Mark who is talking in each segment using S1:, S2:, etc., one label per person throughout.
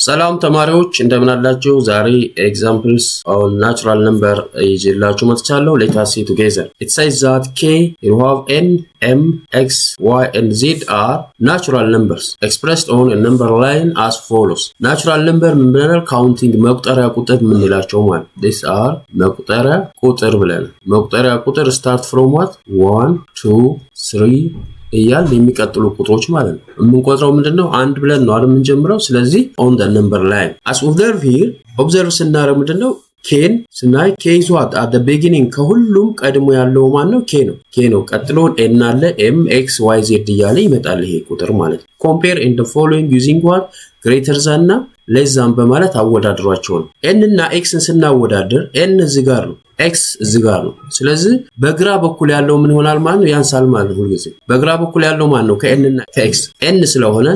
S1: ሰላም ተማሪዎች እንደምን አላችሁ? ዛሬ examples on natural number ይዤላችሁ መጥቻለሁ። Let us see together. It says that k you have n, m, x, y and z are natural numbers expressed on a number line as follows. Natural number ምን ብለናል? counting መቁጠሪያ ቁጥር የምንላቸው ማለት these are መቁጠሪያ ቁጥር ብለናል። መቁጠሪያ ቁጥር start from what? 1 2 3 እያል የሚቀጥሉ ቁጥሮች ማለት ነው። የምንቆጥረው ምንድነው? አንድ ብለን ነው አይደል የምንጀምረው። ስለዚህ on the number line as observe here observe ስናረግ ምንድነው? ኬን ስናይ k is what at the beginning ከሁሉም ቀድሞ ያለው ማን ነው? k ነው። ቀጥሎ n አለ m x y z እያለ ይመጣል ይሄ ቁጥር ማለት ነው። compare in the following using what greater than እና less than በማለት አወዳድሯቸው ነው። n እና x ስናወዳድር n እዚህ ጋር ነው x እዚህ ጋር ነው። ስለዚህ በግራ በኩል ያለው ምን ይሆናል ማለት ነው? ያንሳል ማለት ነው። ሁሉ ጊዜ በግራ በኩል ያለው ማን ነው? ከn እና ከx n ስለሆነ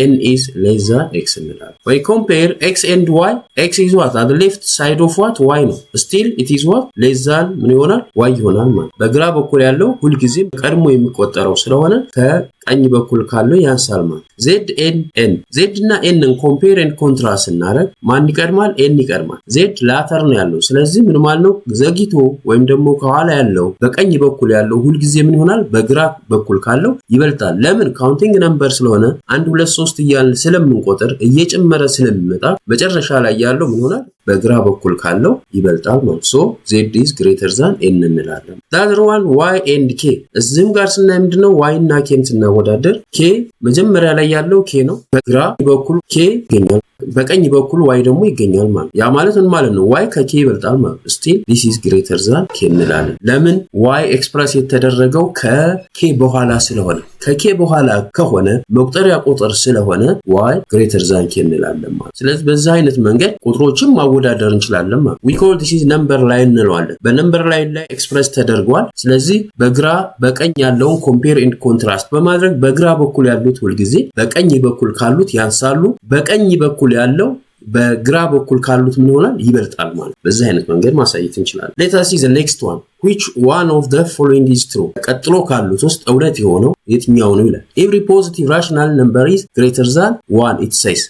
S1: n is less than x እንላለን። ወይ compare x and y x is what at the left side of what y ነው። still it is what less than ምን ይሆናል? y ይሆናል ማለት በግራ በኩል ያለው ሁሉ ጊዜ ቀድሞ የሚቆጠረው ስለሆነ ከቀኝ በኩል ካለው ያንሳል ማለት z and n z እና n ን compare and contrast እናረግ ማን ይቀድማል? n ይቀድማል። z later ነው ያለው። ስለዚህ ምን ማለት ነው? ዘግይቶ ወይም ደግሞ ከኋላ ያለው በቀኝ በኩል ያለው ሁሉ ጊዜ ምን ይሆናል? በግራ በኩል ካለው ይበልጣል። ለምን? ካውንቲንግ ነምበር ስለሆነ 1 2 3 እያልን ስለምንቆጥር እየጨመረ ስለሚመጣ መጨረሻ ላይ ያለው ምን ይሆናል? በግራ በኩል ካለው ይበልጣል ማለት ነው። so z is greater than n እንላለን። that one y and k እዚህም ጋር ስናይ ምንድነው? y እና k ስናወዳደር k መጀመሪያ ላይ ያለው k ነው። በግራ በኩል k ይገኛል፣ በቀኝ በኩል y ደግሞ ይገኛል ማለት ያ ማለት ምን ማለት ነው? y ከk ይበልጣል ማለት still this is greater than k እንላለን። ለምን? y ኤክስፕረስ የተደረገው ከk በኋላ ስለሆነ ከk በኋላ ከሆነ መቁጠሪያ ቁጥር ስለሆነ y greater than k እንላለን ማለት። ስለዚህ በዛ አይነት መንገድ ቁጥሮችን ማወዳደር እንችላለን ማለት we call this is number line እንለዋለን። በነምበር ላይን ላይ ኤክስፕረስ ተደርጓል። ስለዚህ በግራ በቀኝ ያለውን compare and contrast በማድረግ በግራ በኩል ያሉት ሁሉ ጊዜ በቀኝ በኩል ካሉት ያንሳሉ፣ በቀኝ በኩል ያለው በግራ በኩል ካሉት ምን ይሆናል? ይበልጣል ማለት። በዚህ አይነት መንገድ ማሳየት እንችላለን። let us see the next one which one of the following is true ቀጥሎ ካሉት ውስጥ እውነት የሆነው የትኛው ነው ይላል። every positive rational number is greater than 1 it says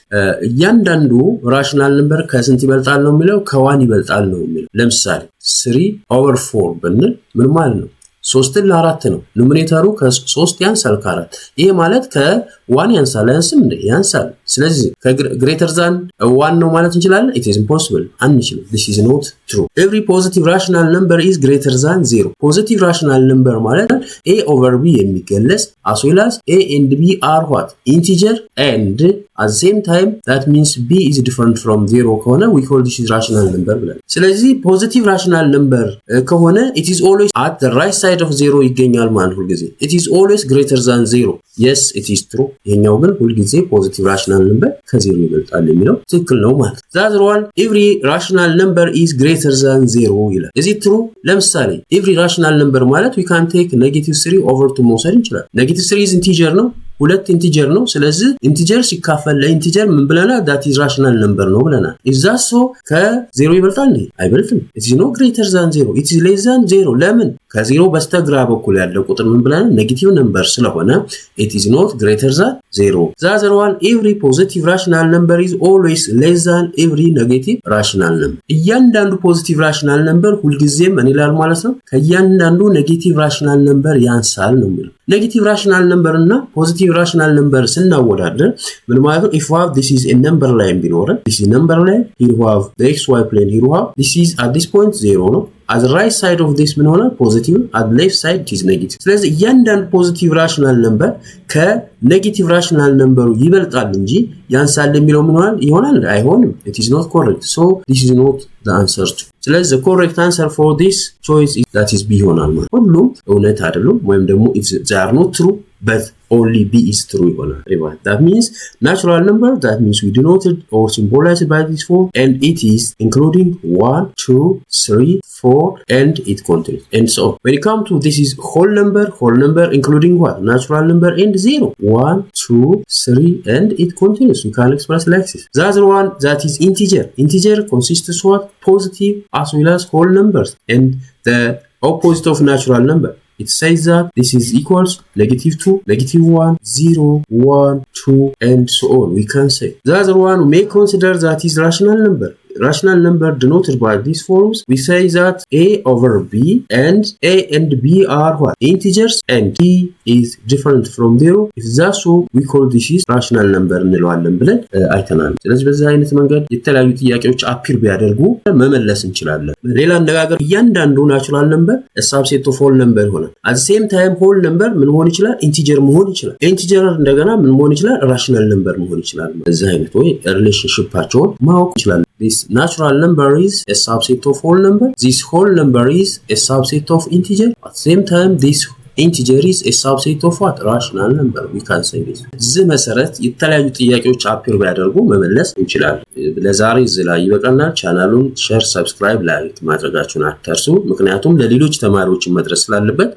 S1: እያንዳንዱ rational number ከስንት ይበልጣል ነው የሚለው? ከ1 ይበልጣል ነው የሚለው። ለምሳሌ 3/4 ብንል ምን ማለት ነው? 3 ለ4 ነው። ኑሜሬተሩ ከ3 ያንሳል ከ4። ይሄ ማለት ከ1 ያንሳል ያንስም እንደ ያንሳል። ስለዚህ ከግሬተር ዛን 1 ነው ማለት እንችላለን? it is impossible አንችልም። this is not true. every positive rational number is greater than 0. positive rational number ማለት a over b የሚገለጽ as well as a and b are what integer and at the same time that means b is different from 0 ከሆነ we call this is rational number ብለን። ስለዚህ positive rational number ከሆነ it is always at the right side of 0 ይገኛል ማለት ሁሉ ጊዜ it is always greater than 0. yes it is true. ይሄኛው ግን ሁሉ ጊዜ positive rational number ከ0 ይበልጣል የሚለው ትክክል ነው ማለት። that one every rational number is greater than 0 ይላል። is it true? ለምሳሌ every rational number ማለት we can take -3 over 2 መውሰድ እንችላለን። -3 is integer ነው፣ ሁለት ኢንቲጀር ነው። ስለዚህ ኢንቲጀር ሲካፈል ለኢንቲጀር ምን ብለናል? that is rational number ነው ብለናል። is that so ከ0 ይበልጣል እንዴ? አይበልጥም። it is no greater than 0 it is less than 0 ለምን? ከ0 በስተግራ በኩል ያለው ቁጥር ምን ብለናል? ኔጌቲቭ ነምበር ስለሆነ it is not greater than 0. the other one every positive rational number is always less than every negative rational number እያንዳንዱ ፖዚቲቭ rational number ሁልጊዜም ምን ይላል ማለት ነው? ከእያንዳንዱ ኔጌቲቭ rational number ያንሳል ነው የሚለው። ኔጌቲቭ rational number እና ፖዚቲቭ rational number ስናወዳደር ምን ማለት ነው? if we have this is a number line ቢኖረን this is number line, here we have the xy plane, here we have this is at this point 0 ነው። at the right side of this ምን ሆነ? positive, at the left side it is negative. ስለዚህ እያንዳንዱ ፖዚቲቭ rational number ከኔጌቲቭ rational number ይበልጣል እንጂ ያንሳል የሚለው ምን ይሆናል? አይሆንም። it is not correct. so this is not the answer to. ስለዚህ the correct answer for this choice is that is b ይሆናል ማለት። ሁሉም እውነት አይደሉም ወይም ደግሞ they are not true but only b is true ይሆናል። that means natural number, that means we denoted or symbolized by this form and it is including 1 2 3 4 and it continues and so on. when it comes to this is whole number including what? natural number and 0 1 2 3 and it continues. we can express like this. the other one that is integer consists of what? positive as well as whole numbers and the opposite of natural number it says that this is equals -2, -1, 0, 1, 2, and so on. We can say the other one we may consider that is rational number. Rational number denoted by these forms, we say that a over b and a and b are what? Integers, and t is different from 0. If that's so, we call this is rational number እንለዋለን ብለን አይተናል። ስለዚህ በዚህ አይነት መንገድ የተለያዩ ጥያቄዎች አፒር ቢያደርጉ መመለስ እንችላለን። ሌላ አነጋገር እያንዳንዱ ናቹራል ነምበር subset of whole number ይሆናል። at the same time whole number ምን መሆን ይችላል? ኢንቲጀር መሆን ይችላል። ኢንቲጀር እንደገና ምን መሆን ይችላል? rational number መሆን ይችላል። በዚህ አይነት ወይ ሪሌሽንሺፓቸውን ማወቅ ይችላል። This natural number is a subset of whole number. This whole number is a subset of integer. At the same time, this integer is a subset of what? Rational number. We can say this. እዚህ መሰረት የተለያዩ ጥያቄዎች አፒር ቢያደርጉ መመለስ እንችላለን። ለዛሬ እዚህ ላይ ይበቃናል። ቻናሉን ሼር፣ ሰብስክራይብ፣ ላይክ ማድረጋችሁን አትርሱ። ምክንያቱም ለሌሎች ተማሪዎች መድረስ ስላለበት